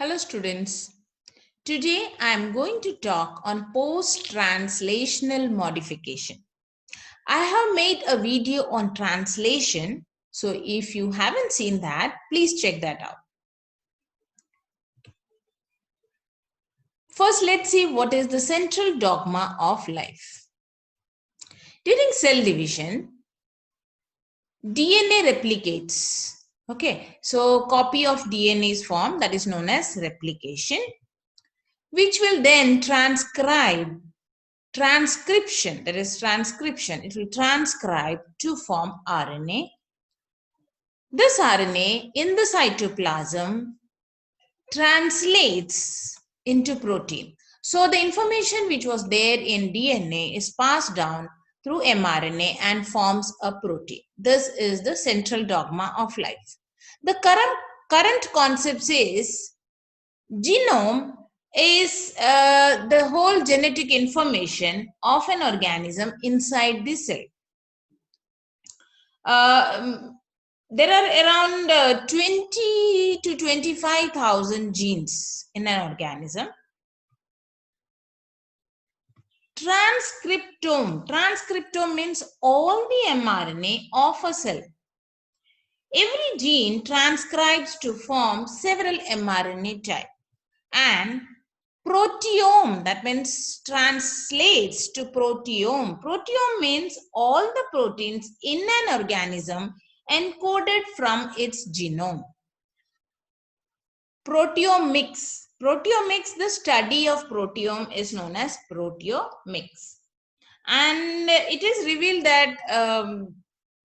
Hello students. Today I am going to talk on post-translational modification. I have made a video on translation, so if you haven't seen that, please check that out. First, let's see what is the central dogma of life. During cell division, DNA replicates. Okay, so copy of DNA is formed, that is known as replication, which will then transcription, that is transcription, it will transcribe to form RNA. This RNA in the cytoplasm translates into protein. So the information which was there in DNA is passed down through mRNA and forms a protein. This is the central dogma of life. The current concept says genome is the whole genetic information of an organism inside the cell. There are around 20 to 25,000 genes in an organism. Transcriptome means all the mRNA of a cell. Every gene transcribes to form several mRNA types. And proteome, that means translates to proteome. Proteome means all the proteins in an organism encoded from its genome. Proteomics, the study of proteome is known as proteomics. And it is revealed that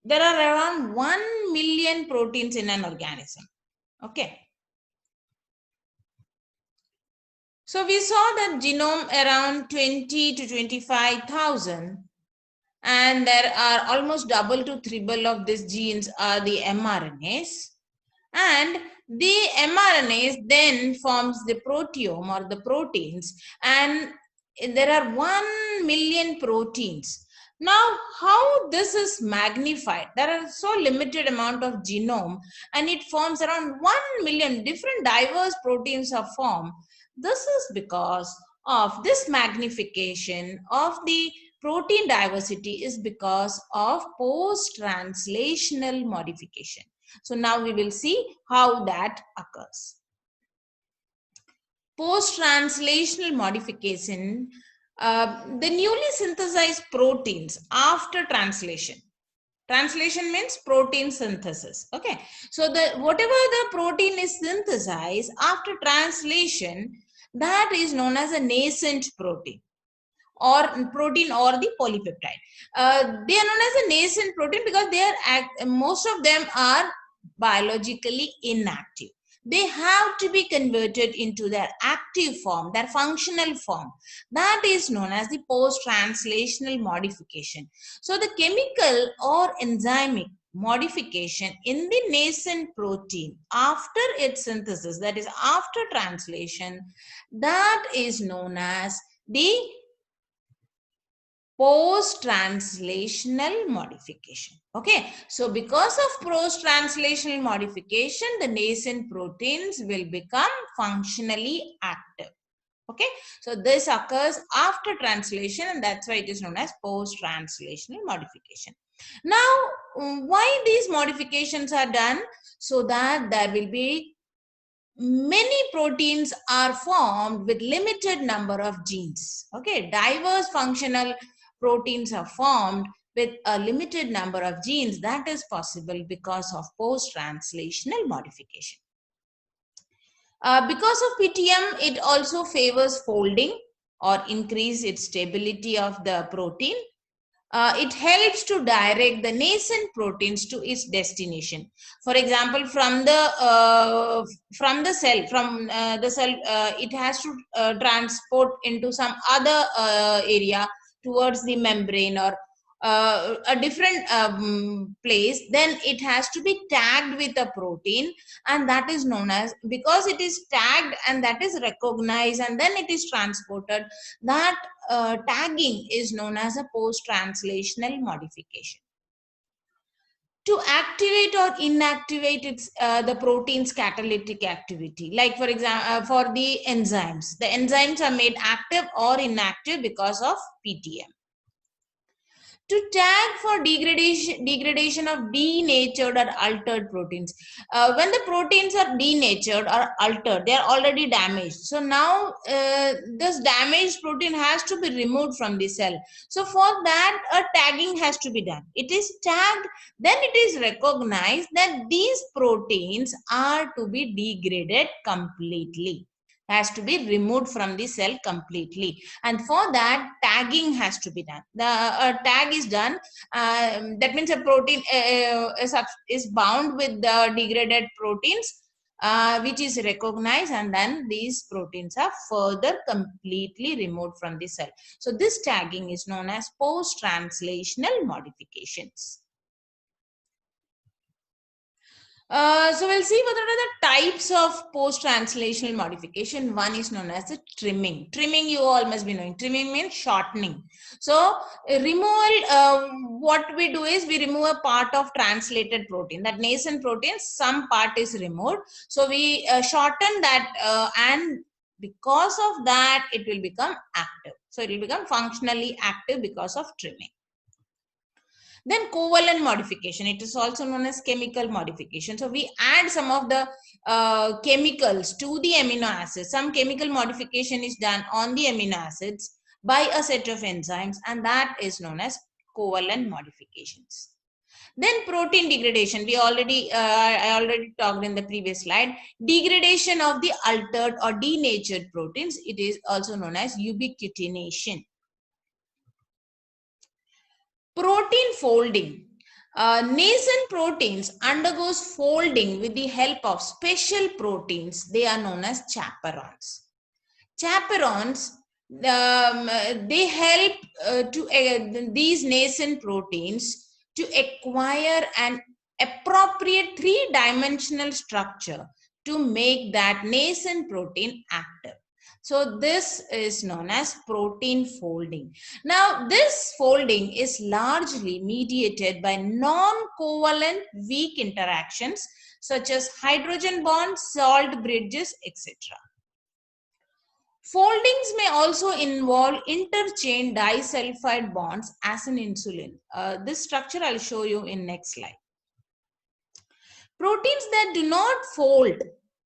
there are around 1 million proteins in an organism. Okay. So we saw that genome around 20 to 25,000, and there are almost double to triple of these genes are the mRNAs, and the mRNAs then forms the proteome or the proteins, and there are 1 million proteins. Now, how this is magnified? There are so limited amount of genome, and it forms around 1 million different diverse proteins are formed. This is because of this magnification of the protein diversity is because of post-translational modification. So now we will see how that occurs. Post-translational modification, the newly synthesized proteins after translation. Translation means protein synthesis. Okay. So whatever the protein is synthesized after translation, that is known as a nascent protein or the polypeptide. They are known as a nascent protein because they are most of them are biologically inactive. They have to be converted into their active form, their functional form. That is known as the post-translational modification. So the chemical or enzymic modification in the nascent protein after its synthesis, that is after translation, that is known as the post-translational modification. Okay, so because of post-translational modification, the nascent proteins will become functionally active. Okay, so this occurs after translation, and that's why it is known as post-translational modification. Now, why these modifications are done? So that there will be many proteins are formed with limited number of genes. Okay, diverse functional proteins are formed with a limited number of genes. That is possible because of post-translational modification. Because of PTM, it also favors folding or increase its stability of the protein. It helps to direct the nascent proteins to its destination. For example, from the cell, it has to transport into some other area towards the membrane or a different place. Then it has to be tagged with a protein, and that is known as, because it is tagged and that is recognized and then it is transported, that tagging is known as a post-translational modification. to activate or inactivate the protein's catalytic activity. Like for example, for the enzymes are made active or inactive because of PTM. To tag for degradation of denatured or altered proteins. When the proteins are denatured or altered, they are already damaged. So now this damaged protein has to be removed from the cell. So for that, a tagging has to be done. It is tagged, then it is recognized that these proteins are to be degraded completely, has to be removed from the cell completely, and for that tagging has to be done. The tag is done, that means a protein is bound with the degraded proteins, which is recognized, and then these proteins are further completely removed from the cell. So this tagging is known as post-translational modifications. So we'll see what are the types of post-translational modification. One is known as the trimming. Trimming, you all must be knowing. Trimming means shortening. So removal, what we do is we remove a part of translated protein. That nascent protein, some part is removed. So we shorten that, and because of that, it will become active. So it will become functionally active because of trimming. Then covalent modification, it is also known as chemical modification. So we add some of the chemicals to the amino acids. Some chemical modification is done on the amino acids by a set of enzymes, and that is known as covalent modifications. Then protein degradation, I already talked in the previous slide. Degradation of the altered or denatured proteins, it is also known as ubiquitination. Protein folding. Nascent proteins undergoes folding with the help of special proteins. They are known as chaperones. Chaperones, they help these nascent proteins to acquire an appropriate three-dimensional structure to make that nascent protein active. So this is known as protein folding. Now this folding is largely mediated by non-covalent weak interactions such as hydrogen bonds, salt bridges, etc. Foldings may also involve interchain disulfide bonds as in insulin. This structure I'll show you in next slide. Proteins that do not fold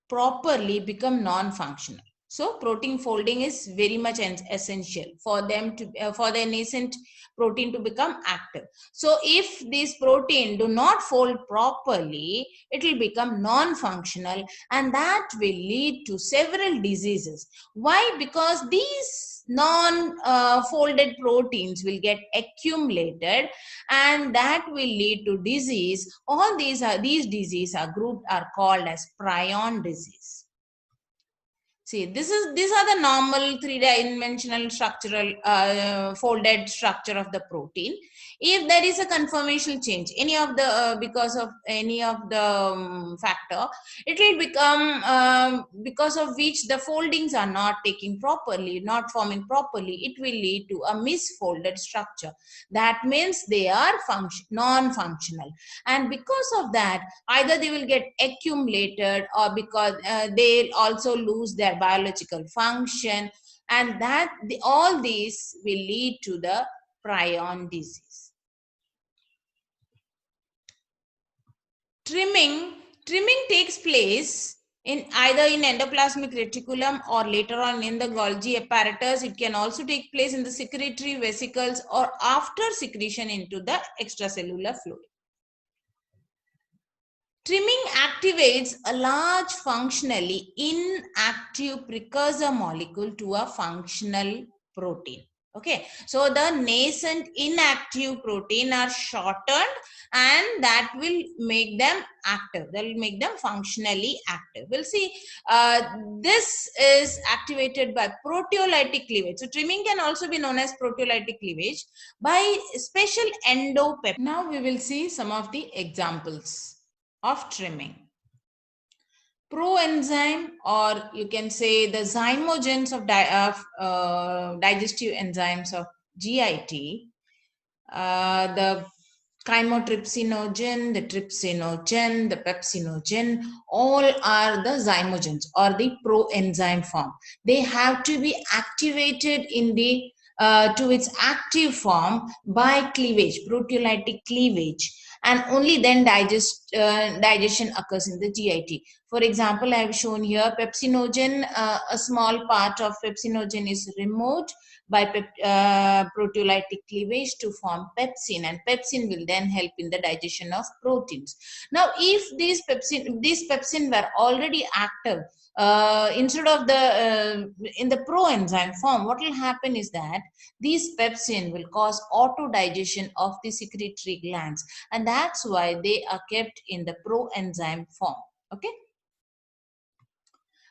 properly become non-functional. So protein folding is very much essential for them to for the nascent protein to become active. So if these protein do not fold properly, it will become non-functional, and that will lead to several diseases. Why? Because these non-folded proteins will get accumulated, and that will lead to disease. All these diseases are grouped, are called as prion disease. See, these are the normal three-dimensional structural folded structure of the protein. If there is a conformational change, any of the because of any of the factor, it will become because of which the foldings are not taking properly, not forming properly, it will lead to a misfolded structure. That means they are non-functional, and because of that, either they will get accumulated, or because they also lose their biological function, and that all these will lead to the prion disease. Trimming takes place in either in endoplasmic reticulum or later on in the Golgi apparatus. It can also take place in the secretory vesicles or after secretion into the extracellular fluid. Trimming activates a large functionally inactive precursor molecule to a functional protein. Okay, so the nascent inactive protein are shortened, and that will make them active. That will make them functionally active. We'll see this is activated by proteolytic cleavage. So trimming can also be known as proteolytic cleavage by special endopeptide. Now we will see some of the examples of trimming. Proenzyme, or you can say the zymogens of digestive enzymes of GIT, the chymotrypsinogen, the trypsinogen, the pepsinogen, all are the zymogens or the proenzyme form. They have to be activated in the to its active form by cleavage, proteolytic cleavage, and only then digestion occurs in the GIT. For example, I have shown here pepsinogen. A small part of pepsinogen is removed by proteolytic cleavage to form pepsin, and pepsin will then help in the digestion of proteins. Now, if these pepsin were already active instead of the in the proenzyme form, what will happen is that these pepsin will cause auto digestion of the secretory glands, and that's why they are kept in the proenzyme form. Okay.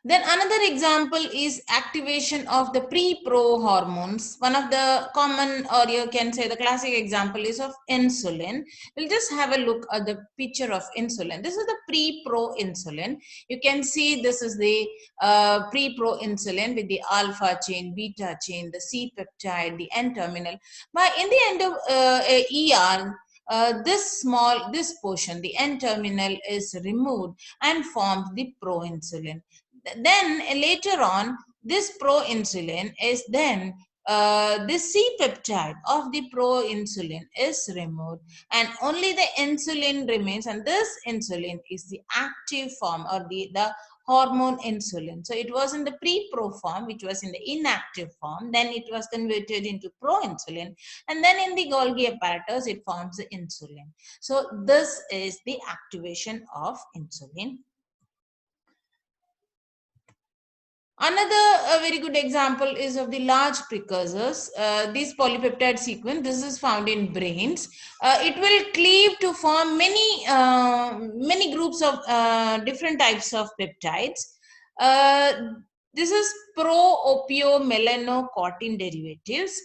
Then another example is activation of the pre-pro hormones. One of the common, or you can say the classic example, is of insulin. We'll just have a look at the picture of insulin. This is the pre-pro insulin. You can see this is the pre-pro insulin with the alpha chain, beta chain, the C peptide, the N-terminal. But in the end of ER, this portion, the N-terminal, is removed and forms the proinsulin. Then later on, this proinsulin is then this C peptide of the proinsulin is removed, and only the insulin remains, and this insulin is the active form, or the hormone insulin. So it was in the pre-pro form, which was in the inactive form, then it was converted into proinsulin, and then in the Golgi apparatus it forms the insulin. So this is the activation of insulin. Another very good example is of the large precursors. This polypeptide sequence, this is found in brains. It will cleave to form many groups of different types of peptides. This is pro-opiomelanocortin derivatives.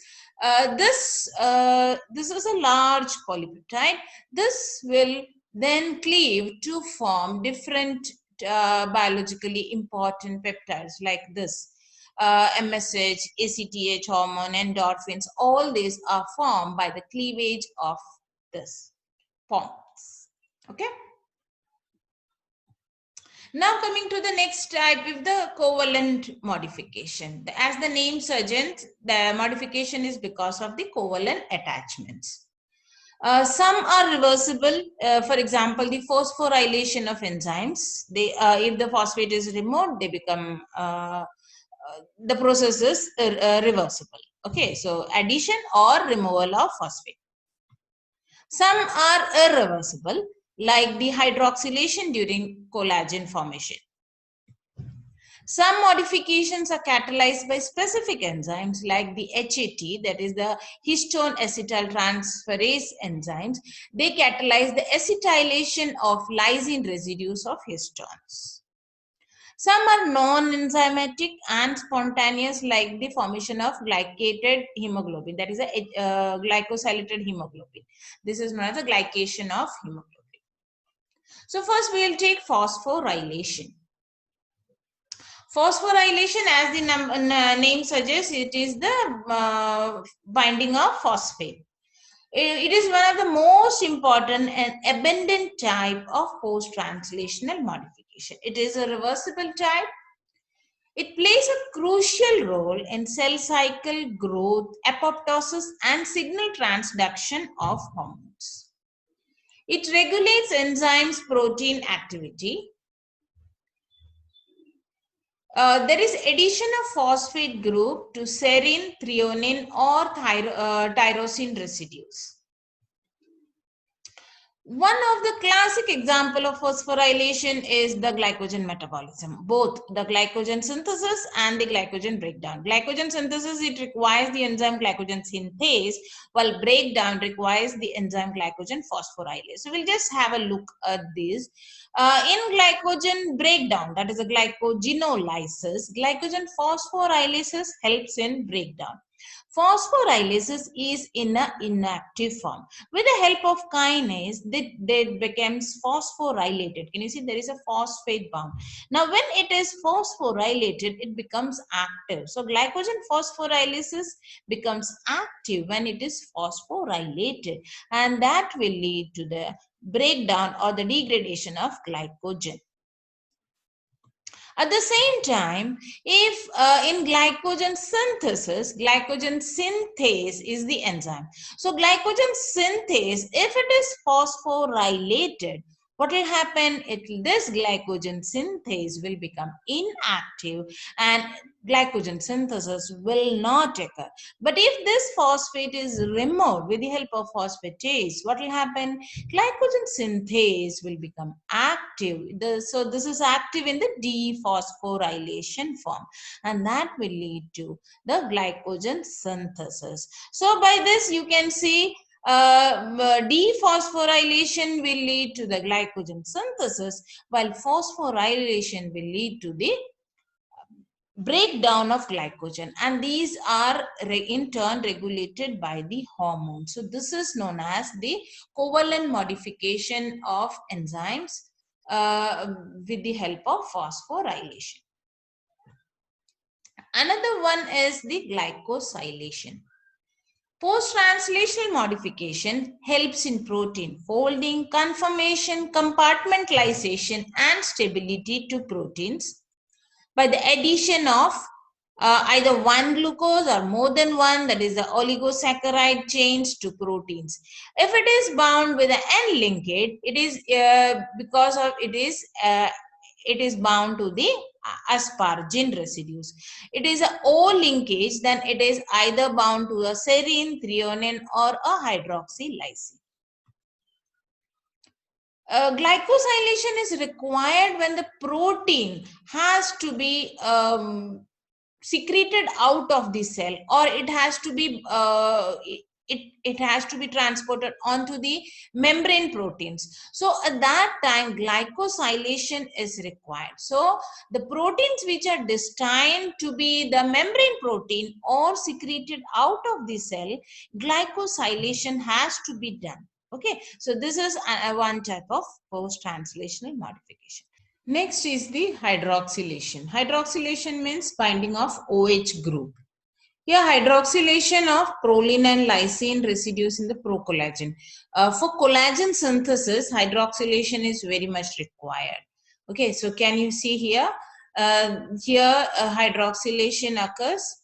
This is a large polypeptide. This will then cleave to form different biologically important peptides like this. MSH, ACTH hormone, endorphins, all these are formed by the cleavage of this forms. Okay. Now coming to the next type is the covalent modification. As the name suggests, the modification is because of the covalent attachments. Some are reversible. For example, the phosphorylation of enzymes. If the phosphate is removed, they become the process is reversible. Okay, so addition or removal of phosphate. Some are irreversible, like the hydroxylation during collagen formation. Some modifications are catalyzed by specific enzymes like the HAT, that is the histone acetyltransferase enzymes. They catalyze the acetylation of lysine residues of histones. Some are non-enzymatic and spontaneous, like the formation of glycated hemoglobin, that is a glycosylated hemoglobin. This is known as the glycation of hemoglobin. So first we will take phosphorylation. Phosphorylation, as the name suggests, it is the binding of phosphate. It is one of the most important and abundant type of post-translational modification. It is a reversible type. It plays a crucial role in cell cycle growth, apoptosis, and signal transduction of hormones. It regulates enzymes' protein activity. There is addition of phosphate group to serine, threonine, or tyrosine residues. One of the classic example of phosphorylation is the glycogen metabolism, both the glycogen synthesis and the glycogen breakdown. Glycogen synthesis, it requires the enzyme glycogen synthase, while breakdown requires the enzyme glycogen phosphorylase. So we'll just have a look at this. In glycogen breakdown, that is a glycogenolysis, glycogen phosphorylase helps in breakdown. Phosphorylases is in an inactive form. With the help of kinase, that becomes phosphorylated. Can you see there is a phosphate bond? Now, when it is phosphorylated, it becomes active. So, glycogen phosphorylases becomes active when it is phosphorylated, and that will lead to the breakdown or the degradation of glycogen. At the same time, if in glycogen synthase is the enzyme. So glycogen synthase, if it is phosphorylated, what will happen? This glycogen synthase will become inactive and glycogen synthesis will not occur. But if this phosphate is removed with the help of phosphatase, what will happen? Glycogen synthase will become active. So this is active in the dephosphorylation form, and that will lead to the glycogen synthesis. So by this you can see dephosphorylation will lead to the glycogen synthesis, while phosphorylation will lead to the breakdown of glycogen, and these are in turn regulated by the hormone. So this is known as the covalent modification of enzymes with the help of phosphorylation. Another one is the glycosylation. Post-translational modification helps in protein folding, conformation, compartmentalization, and stability to proteins by the addition of either one glucose or more than one, that is the oligosaccharide chains to proteins. If it is bound with an N linkage, it is because of it is bound to the asparagine residues. It is a O linkage, then it is either bound to a serine, threonine, or a hydroxylysine. Glycosylation is required when the protein has to be secreted out of the cell, or it has to be it has to be transported onto the membrane proteins. So at that time glycosylation is required. So the proteins which are destined to be the membrane protein or secreted out of the cell, glycosylation has to be done. Okay, so this is one type of post-translational modification. Next is the hydroxylation. Hydroxylation means binding of OH group. Here, hydroxylation of proline and lysine residues in the procollagen. For collagen synthesis, hydroxylation is very much required. Okay, so can you see here? Here, hydroxylation occurs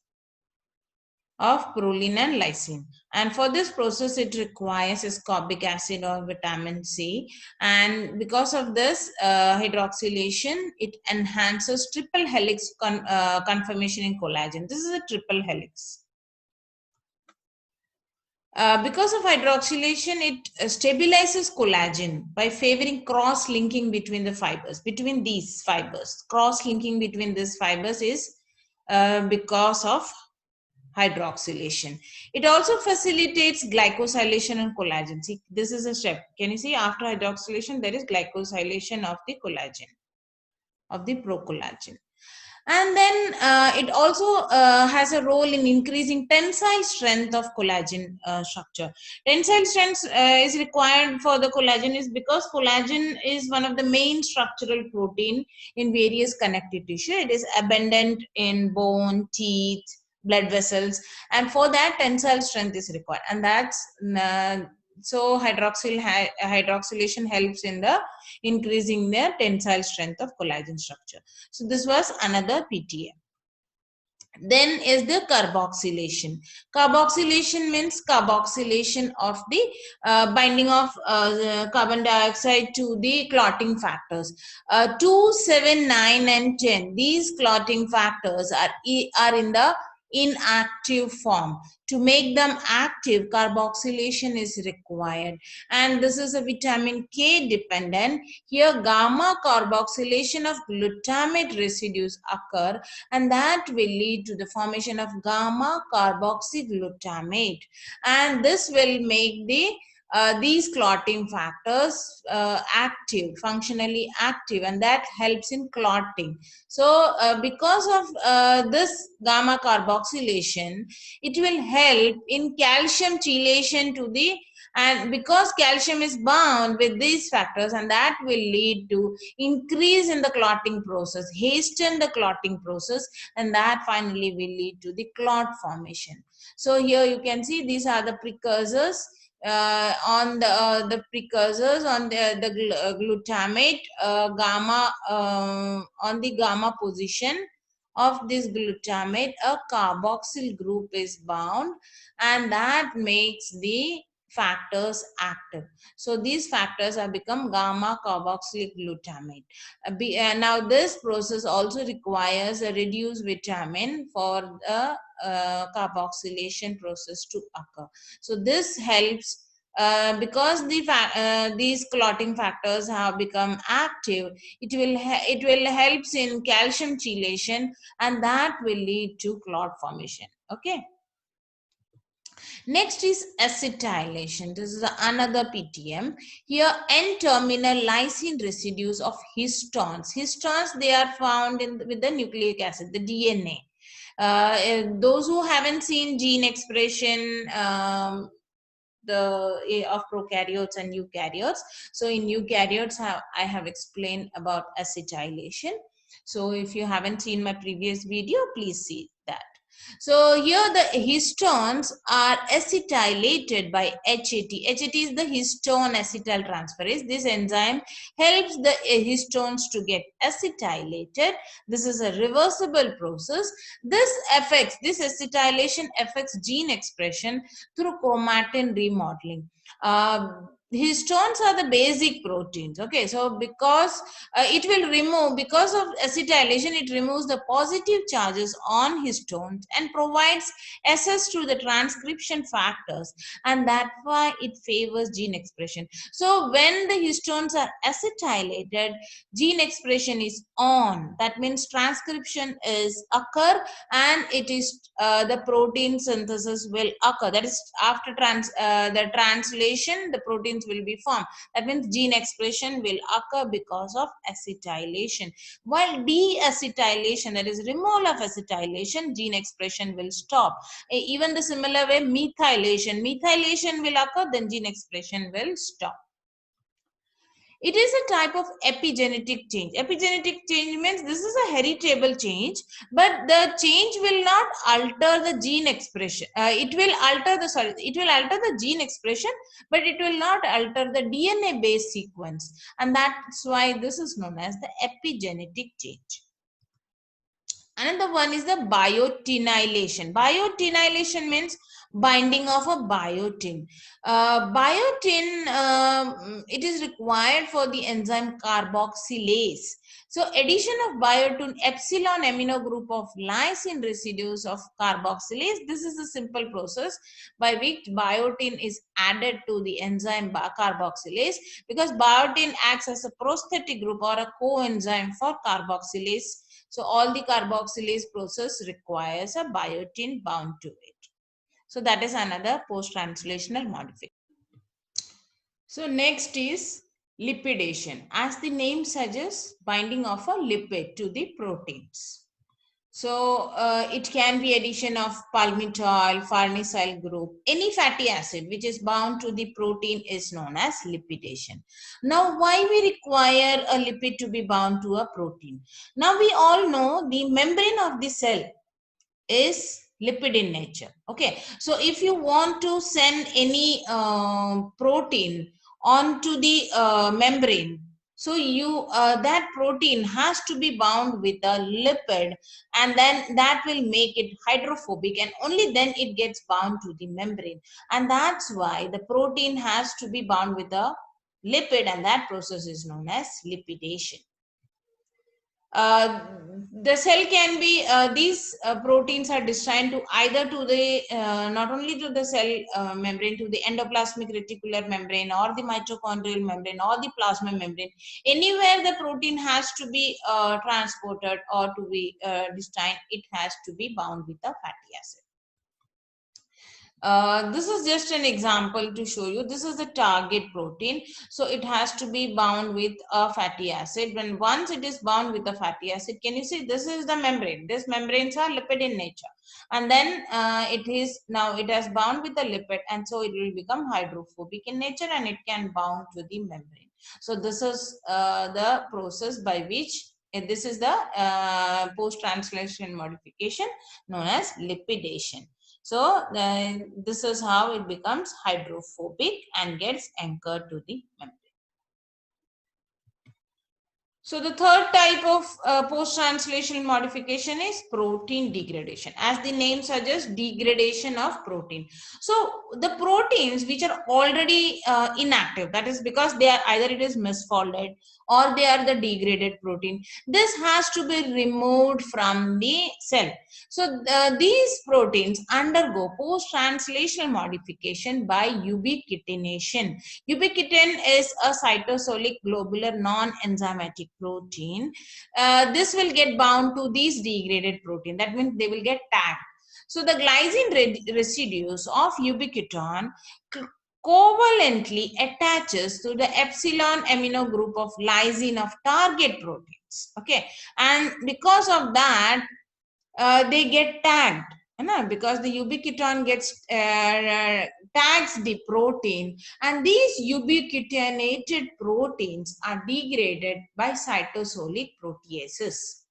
of proline and lysine, and for this process it requires ascorbic acid or vitamin C, and because of this hydroxylation, it enhances triple helix conformation in collagen. This is a triple helix. Because of hydroxylation, it stabilizes collagen by favoring cross-linking between the fibers, between these fibers. Cross-linking between these fibers is because of hydroxylation. It also facilitates glycosylation and collagen. See, this is a step. Can you see after hydroxylation, there is glycosylation of the collagen, of the procollagen. And then it also has a role in increasing tensile strength of collagen structure. Tensile strength is required for the collagen is because collagen is one of the main structural protein in various connective tissue. It is abundant in bone, teeth, blood vessels, and for that tensile strength is required, and that's so hydroxylation helps in the increasing the tensile strength of collagen structure. So this was another PTA. Then is the carboxylation. Carboxylation means carboxylation of the binding of carbon dioxide to the clotting factors. 2, 7, 9, and 10. These clotting factors are in the inactive form. To make them active, carboxylation is required, and this is a vitamin K dependent. Here gamma carboxylation of glutamate residues occur, and that will lead to the formation of gamma carboxyglutamate, and this will make the these clotting factors active, functionally active, and that helps in clotting. So because of this gamma carboxylation, it will help in calcium chelation to the, and because calcium is bound with these factors, and that will lead to increase in the clotting process, hasten the clotting process, and that finally will lead to the clot formation. So here you can see these are the precursors on the precursors on the glutamate gamma on the gamma position of this glutamate, a carboxyl group is bound, and that makes the factors active. So these factors have become gamma carboxylic glutamate. Now this process also requires a reduced vitamin for the carboxylation process to occur. So this helps because these clotting factors have become active. It will helps in calcium chelation, and that will lead to clot formation. Okay. Next is acetylation. This is another PTM. Here N-terminal lysine residues of histones. Histones, they are found in with the nucleic acid, the DNA. Those who haven't seen gene expression of prokaryotes and eukaryotes. So in eukaryotes, I have explained about acetylation. So if you haven't seen my previous video, please see that. So here the histones are acetylated by HAT. HAT is the histone acetyl transferase. This enzyme helps the histones to get acetylated. This is a reversible process. This acetylation affects gene expression through chromatin remodeling. Histones are the basic proteins. Okay, so because it will remove, because of acetylation, it removes the positive charges on histones and provides access to the transcription factors, and that's why it favors gene expression. So when the histones are acetylated, gene expression is on. That means transcription is occur, and it is the protein synthesis will occur. That is after the translation, the proteins will be formed. That means gene expression will occur because of acetylation. While deacetylation, that is removal of acetylation, gene expression will stop. Even the similar way, methylation will occur, then gene expression will stop. It is a type of epigenetic change. Epigenetic change means this is a heritable change, but the change will not alter the gene expression. It will alter the gene expression, but it will not alter the DNA base sequence. And that's why this is known as the epigenetic change. Another one is the biotinylation. Biotinylation means binding of a biotin. Biotin, it is required for the enzyme carboxylase. So addition of biotin epsilon amino group of lysine residues of carboxylase. This is a simple process by which biotin is added to the enzyme carboxylase, because biotin acts as a prosthetic group or a coenzyme for carboxylase. So all the carboxylase process requires a biotin bound to it. So that is another post-translational modification. So next is lipidation. As the name suggests, binding of a lipid to the proteins. So it can be addition of palmitoyl, farnesyl group. Any fatty acid which is bound to the protein is known as lipidation. Now, why we require a lipid to be bound to a protein? Now, we all know the membrane of the cell is lipid in nature. Okay, so if you want to send any protein onto the membrane, so you that protein has to be bound with a lipid, and then that will make it hydrophobic, and only then it gets bound to the membrane. And that's why the protein has to be bound with a lipid, and that process is known as lipidation. The cell can be, these proteins are destined to either to the, not only to the cell membrane, to the endoplasmic reticular membrane or the mitochondrial membrane or the plasma membrane. Anywhere the protein has to be transported or to be destined, it has to be bound with a fatty acid. This is just an example to show you. This is the target protein. So it has to be bound with a fatty acid. When once it is bound with a fatty acid, can you see this is the membrane? These membranes are lipid in nature. And then it has bound with the lipid, and so it will become hydrophobic in nature and it can bound to the membrane. So this is the process by which this is the post-translation modification known as lipidation. So this is how it becomes hydrophobic and gets anchored to the membrane. So the third type of post-translational modification is protein degradation. As the name suggests, degradation of protein. So the proteins which are already inactive, that is because they are either it is misfolded or they are the degraded protein. This has to be removed from the cell. So these proteins undergo post-translational modification by ubiquitination. Ubiquitin is a cytosolic globular non-enzymatic protein. This will get bound to these degraded protein. That means they will get tagged. So the glycine residues of ubiquitin covalently attaches to the epsilon amino group of lysine of target proteins. Okay, and because of that, they get tagged. Because the ubiquitin gets tags the protein, and these ubiquitinated proteins are degraded by cytosolic proteases.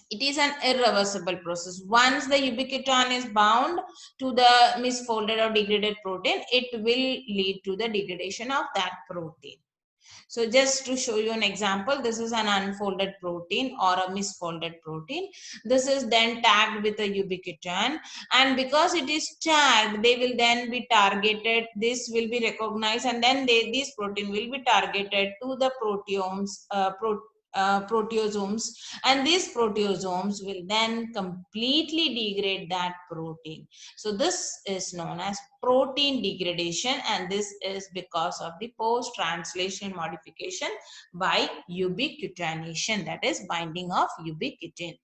It is an irreversible process. Once the ubiquitin is bound to the misfolded or degraded protein, it will lead to the degradation of that protein. So just to show you an example, this is an unfolded protein or a misfolded protein. This is then tagged with a ubiquitin, and because it is tagged, they will then be targeted. This will be recognized, and then this protein will be targeted to the proteosomes, and these proteosomes will then completely degrade that protein. So this is known as protein degradation, and this is because of the post-translational modification by ubiquitination, that is binding of ubiquitin.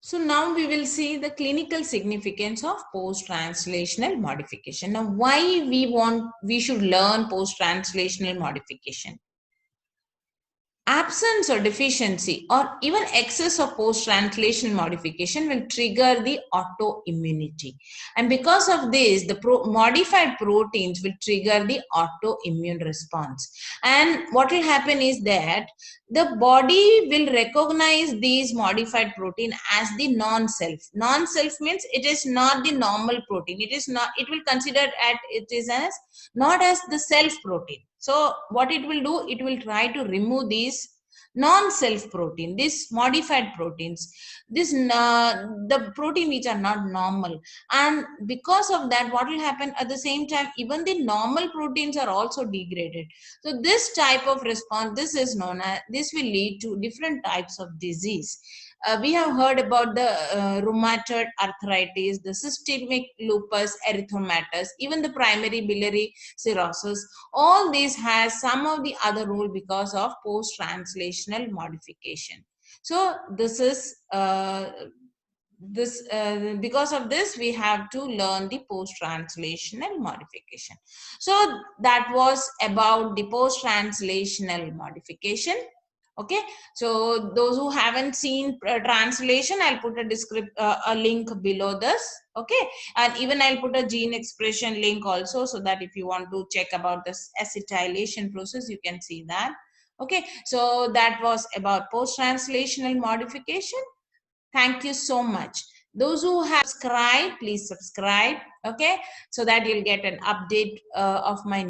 So now we will see the clinical significance of post-translational modification. Now why we should learn post-translational modification? Absence or deficiency or even excess of post-translational modification will trigger the autoimmunity. And because of this, the modified proteins will trigger the autoimmune response. And what will happen is that the body will recognize these modified protein as the non-self. Non-self means it is not the normal protein. It is not, it will consider it is as not as the self protein. So what it will do, it will try to remove these non-self protein, these modified proteins, the protein which are not normal. And because of that, what will happen at the same time, even the normal proteins are also degraded. So this type of response, this is known as, this will lead to different types of disease. We have heard about the rheumatoid arthritis, the systemic lupus erythematosus, even the primary biliary cirrhosis. All these has some of the other role because of post-translational modification. So this is because of this we have to learn the post-translational modification. So that was about the post-translational modification. Okay, so those who haven't seen translation, I'll put a link below this. Okay, and even I'll put a gene expression link also, so that if you want to check about this acetylation process, you can see that. Okay, so that was about post-translational modification. Thank you so much. Those who have subscribed, please subscribe. Okay, so that you'll get an update of my